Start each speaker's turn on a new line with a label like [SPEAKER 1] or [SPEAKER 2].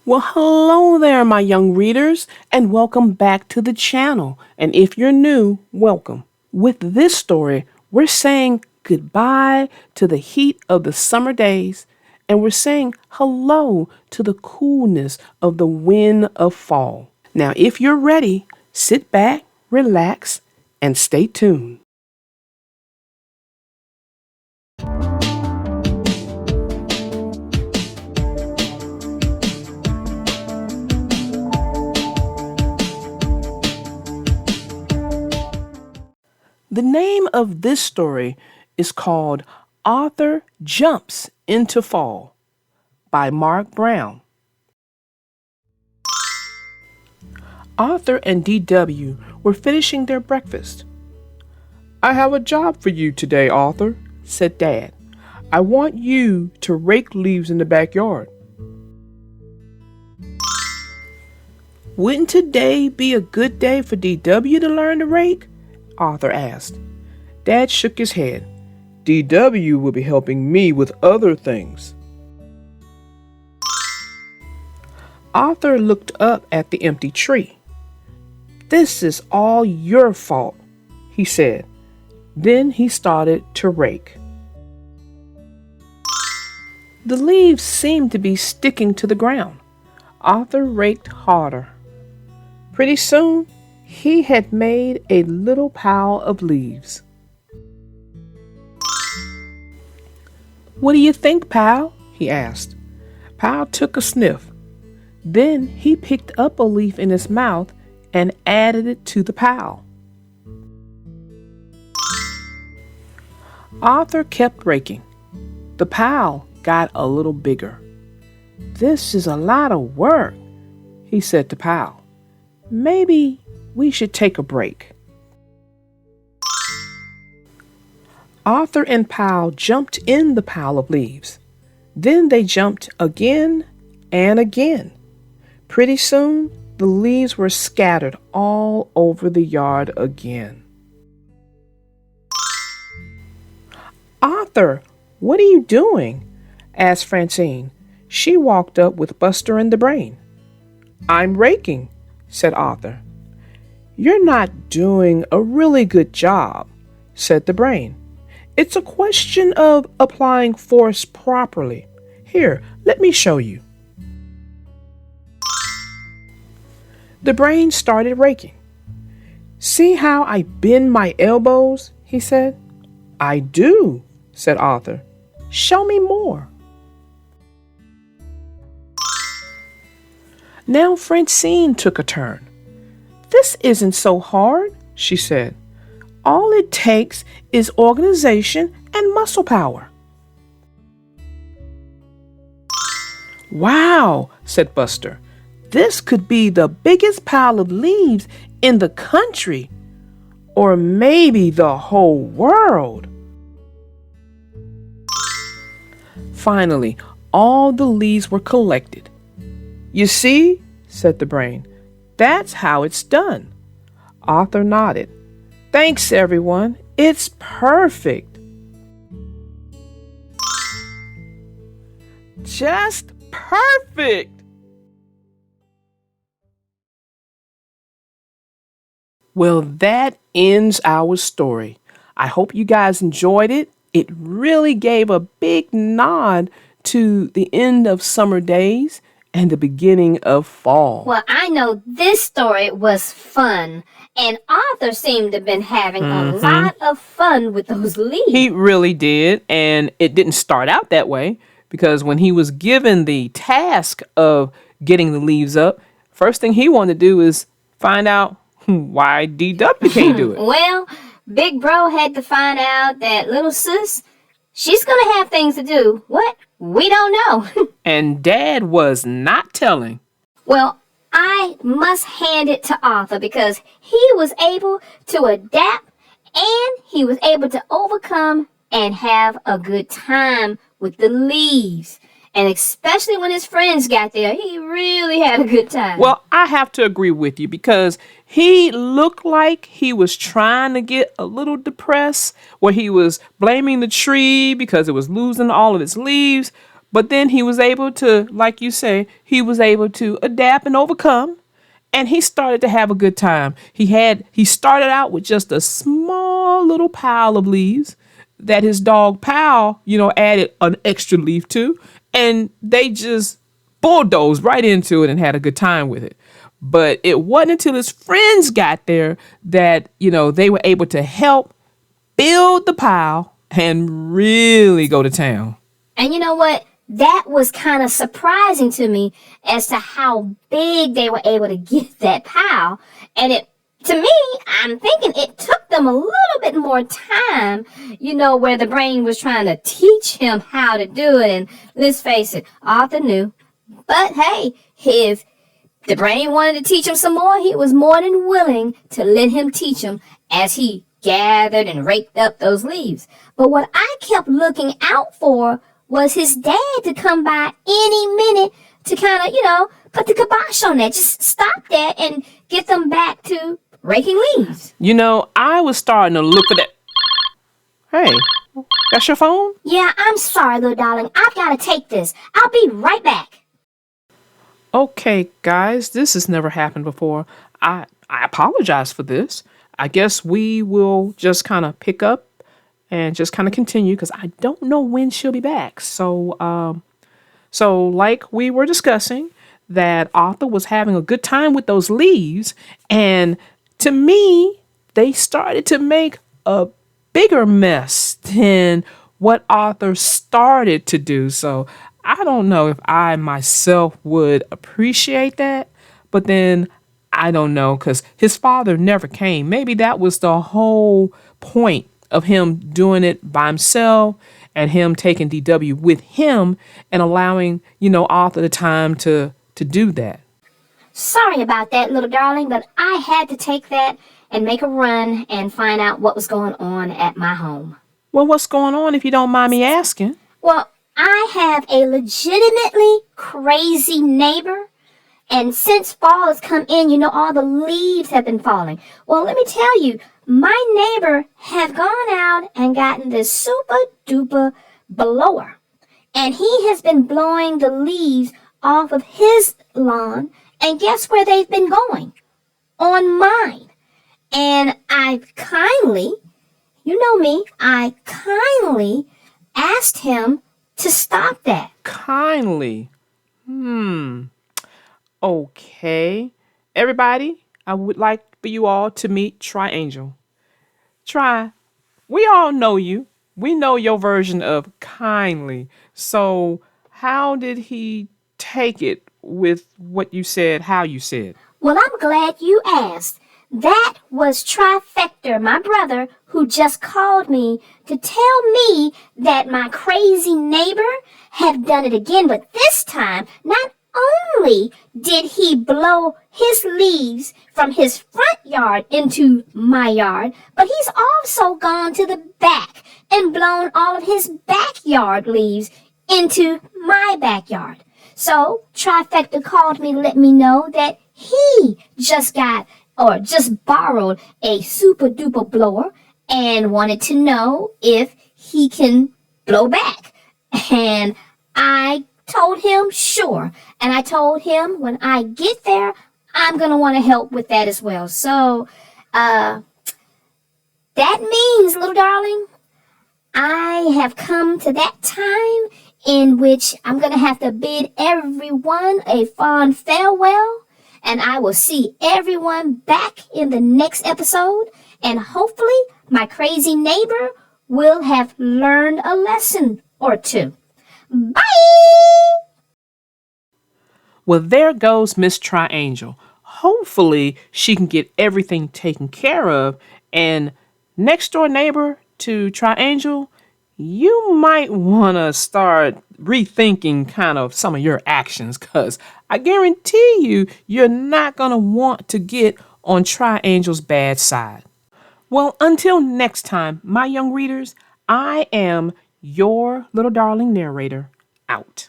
[SPEAKER 1] Well, hello there, my young readers, and welcome back to the channel. And if you're new, welcome. With this story, we're saying goodbye to the heat of the summer days, and we're saying hello to the coolness of the wind of fall. Now, if you're ready, sit back, relax, and stay tuned. The name of this story is called Arthur Jumps into Fall by Mark Brown. Arthur and D.W. were finishing their breakfast. "I have a job for you today, Arthur," said Dad. "I want you to rake leaves in the backyard." "Wouldn't today be a good day for D.W. to learn to rake?" Arthur asked. Dad shook his head. "D.W. will be helping me with other things." Arthur looked up at the empty tree. "This is all your fault," he said. Then he started to rake. The leaves seemed to be sticking to the ground. Arthur raked harder. Pretty soon, he had made a little pile of leaves. "What do you think, pal?" he asked. Pal took a sniff. Then he picked up a leaf in his mouth and added it to the pile. Arthur kept raking. The pile got a little bigger. "This is a lot of work," he said to Pal. "Maybe we should take a break." Arthur and Pal jumped in the pile of leaves. Then they jumped again and again. Pretty soon, the leaves were scattered all over the yard again. "Arthur, what are you doing?" asked Francine. She walked up with Buster and the Brain. "I'm raking," said Arthur. "You're not doing a really good job," said the Brain. "It's a question of applying force properly. Here, let me show you." The Brain started raking. "See how I bend my elbows?" he said. "I do," said Arthur. "Show me more." Now Francine took a turn. "This isn't so hard," she said. "All it takes is organization and muscle power." "Wow," said Buster. "This could be the biggest pile of leaves in the country, or maybe the whole world." Finally, all the leaves were collected. "You see," said the Brain, "that's how it's done." Arthur nodded. "Thanks, everyone. It's perfect." Just perfect! Well, that ends our story. I hope you guys enjoyed it. It really gave a big nod to the end of summer days and the beginning of fall.
[SPEAKER 2] Well, I know this story was fun, and Arthur seemed to have been having a lot of fun with those leaves.
[SPEAKER 1] He really did, and it didn't start out that way, because when he was given the task of getting the leaves up, first thing he wanted to do is find out why DW can't do it.
[SPEAKER 2] Well, Big Bro had to find out that little sis, she's gonna have things to do. What? We don't know.
[SPEAKER 1] And Dad was not telling.
[SPEAKER 2] Well, I must hand it to Arthur because he was able to adapt and he was able to overcome and have a good time with the leaves. And especially when his friends got there, he really had a good time.
[SPEAKER 1] Well, I have to agree with you because he looked like he was trying to get a little depressed, where he was blaming the tree because it was losing all of its leaves. But then he was able to, like you say, he was able to adapt and overcome. And he started to have a good time. He started out with just a small little pile of leaves that his dog Pal, added an extra leaf to, and they just bulldozed right into it and had a good time with it. But it wasn't until his friends got there that, they were able to help build the pile and really go to town.
[SPEAKER 2] And you know what? That was kind of surprising to me as to how big they were able to get that pile. And to me, I'm thinking it took them a little bit more time, where the brain was trying to teach him how to do it. And let's face it, Arthur knew. But hey, if the brain wanted to teach him some more, he was more than willing to let him teach him as he gathered and raked up those leaves. But what I kept looking out for was his dad to come by any minute to kind of, put the kibosh on that. Just stop that and get them back to raking leaves.
[SPEAKER 1] I was starting to look for that. Hey, that's your phone?
[SPEAKER 2] Yeah, I'm sorry, little darling. I've got to take this. I'll be right back.
[SPEAKER 1] Okay, guys, this has never happened before. I apologize for this. I guess we will just kind of pick up and just kind of continue because I don't know when she'll be back. So like we were discussing, that Arthur was having a good time with those leaves, and to me, they started to make a bigger mess than what Arthur started to do. So I don't know if I myself would appreciate that, but then I don't know because his father never came. Maybe that was the whole point of him doing it by himself and him taking DW with him and allowing, Arthur the time to do that.
[SPEAKER 2] Sorry about that, little darling, but I had to take that and make a run and find out what was going on at my home.
[SPEAKER 1] Well, what's going on if you don't mind me asking?
[SPEAKER 2] Well, I have a legitimately crazy neighbor. And since fall has come in, all the leaves have been falling. Well, let me tell you, my neighbor have gone out and gotten this super duper blower. And he has been blowing the leaves off of his lawn. And guess where they've been going? On mine. And I kindly, I kindly asked him to stop that.
[SPEAKER 1] Kindly. Okay. Everybody, I would like for you all to meet Triangel. Try. We all know you. We know your version of kindly. So how did he take it with what you said, how you said?
[SPEAKER 2] Well, I'm glad you asked. That was Trifector, my brother, who just called me to tell me that my crazy neighbor had done it again, but this time, not only did he blow his leaves from his front yard into my yard, but he's also gone to the back and blown all of his backyard leaves into my backyard. So Trifecta called me to let me know that he just borrowed a super duper blower and wanted to know if he can blow back. And I told him sure. And I told him when I get there, I'm going to want to help with that as well. So that means, little darling, I have come to that time in which I'm going to have to bid everyone a fond farewell. And I will see everyone back in the next episode. And hopefully my crazy neighbor will have learned a lesson or two. Bye!
[SPEAKER 1] Well, there goes Miss Triangel. Hopefully she can get everything taken care of. And next door neighbor to Triangel, you might want to start rethinking kind of some of your actions, because I guarantee you're not going to want to get on Triangel's bad side. Well, until next time, my young readers, I am your little darling narrator, out.